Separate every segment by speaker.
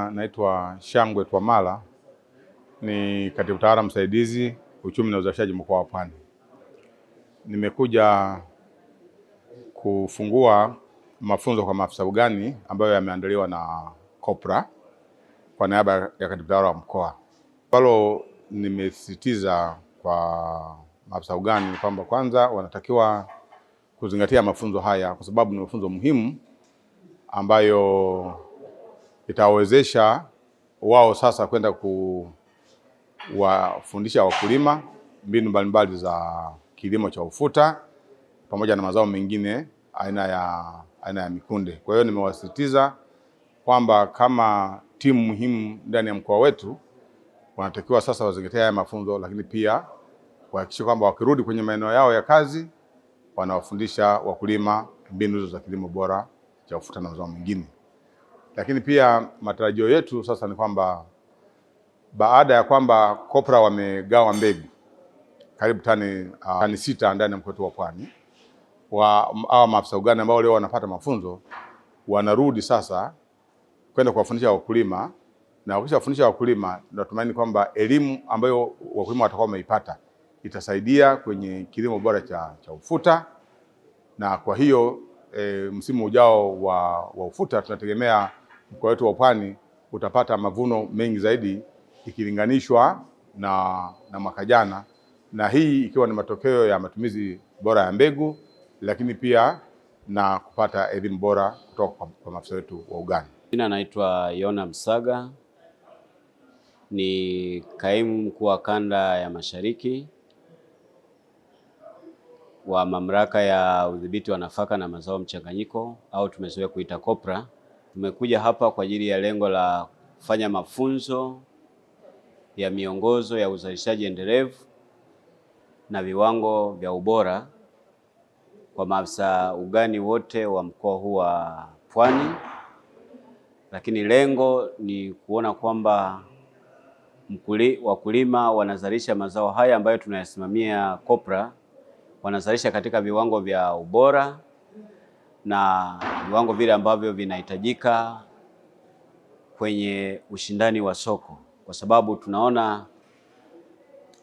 Speaker 1: majina naitwa Shangwe Twamala, ni katibu tawala msaidizi uchumi na uzalishaji mkoa wa Pwani. Nimekuja kufungua mafunzo kwa maafisa ugani ambayo yameandaliwa na COPRA kwa niaba ya katibu tawala wa mkoa. Ambalo nimesisitiza kwa maafisa ugani kwamba kwanza wanatakiwa kuzingatia mafunzo haya kwa sababu ni mafunzo muhimu ambayo itawezesha wao sasa kwenda kuwafundisha wakulima mbinu mbalimbali za kilimo cha ufuta pamoja na mazao mengine aina ya mikunde. Kwa hiyo nimewasisitiza kwamba kama timu muhimu ndani ya mkoa wetu wanatakiwa sasa wazingatie haya mafunzo, lakini pia kuhakikisha kwamba wakirudi kwenye maeneo yao ya kazi wanawafundisha wakulima mbinu hizo za kilimo bora cha ufuta na mazao mengine. Lakini pia matarajio yetu sasa ni kwamba baada ya kwamba COPRA wamegawa mbegu karibu tani 6 ndani ya mkoa wetu wa Pwani, hawa maafisa ugani ambao leo wanapata mafunzo wanarudi sasa kwenda kuwafundisha wakulima, na wakishafundisha wakulima tunatumaini kwamba elimu ambayo wakulima watakuwa wameipata itasaidia kwenye kilimo bora cha ufuta, na kwa hiyo msimu ujao wa ufuta tunategemea mkoa wetu wa Pwani utapata mavuno mengi zaidi ikilinganishwa na mwaka jana, na hii ikiwa ni matokeo ya matumizi bora ya mbegu, lakini pia na kupata elimu bora kutoka kwa maafisa wetu wa ugani.
Speaker 2: Jina naitwa Yona Msaga, ni kaimu mkuu wa kanda ya Mashariki wa mamlaka ya udhibiti wa nafaka na mazao mchanganyiko au tumezoea kuita COPRA. Tumekuja hapa kwa ajili ya lengo la kufanya mafunzo ya miongozo ya uzalishaji endelevu na viwango vya ubora kwa maafisa ugani wote wa mkoa huu wa Pwani, lakini lengo ni kuona kwamba wakulima wanazalisha mazao haya ambayo tunayasimamia COPRA, wanazalisha katika viwango vya ubora na viwango vile ambavyo vinahitajika kwenye ushindani wa soko, kwa sababu tunaona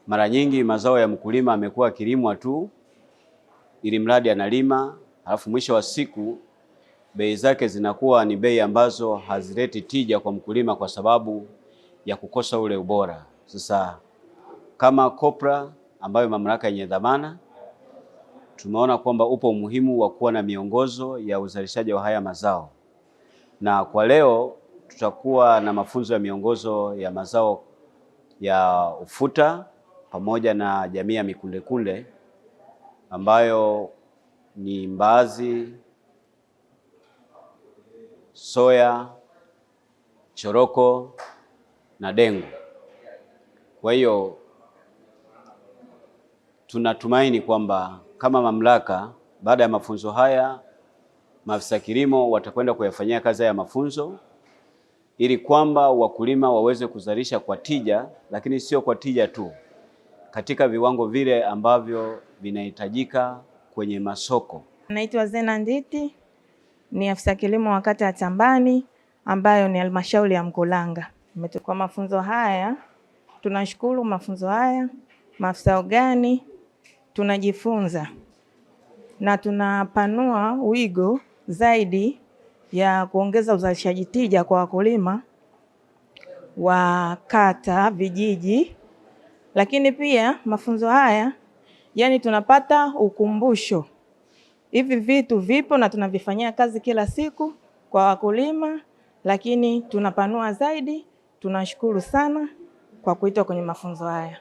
Speaker 2: mara nyingi mazao ya mkulima amekuwa kilimwa tu ili mradi analima, alafu mwisho wa siku bei zake zinakuwa ni bei ambazo hazileti tija kwa mkulima kwa sababu ya kukosa ule ubora. Sasa kama COPRA ambayo mamlaka yenye dhamana, tumeona kwamba upo umuhimu wa kuwa na miongozo ya uzalishaji wa haya mazao, na kwa leo tutakuwa na mafunzo ya miongozo ya mazao ya ufuta pamoja na jamii ya mikundekunde ambayo ni mbaazi, soya, choroko na dengu. Kwa hiyo tunatumaini kwamba kama mamlaka baada ya mafunzo haya maafisa kilimo watakwenda kuyafanyia kazi ya mafunzo ili kwamba wakulima waweze kuzalisha kwa tija, lakini sio kwa tija tu, katika viwango vile ambavyo vinahitajika kwenye masoko.
Speaker 3: Naitwa Zena Nditi, ni afisa kilimo wa kata ya Tambani ambayo ni halmashauri ya Mkulanga. Kwa mafunzo haya, tunashukuru mafunzo haya, maafisa ugani tunajifunza na tunapanua wigo zaidi ya kuongeza uzalishaji tija kwa wakulima wa kata, vijiji. Lakini pia mafunzo haya tunapata ukumbusho, hivi vitu vipo na tunavifanyia kazi kila siku kwa wakulima, lakini tunapanua zaidi. Tunashukuru sana kwa kuitwa kwenye mafunzo haya.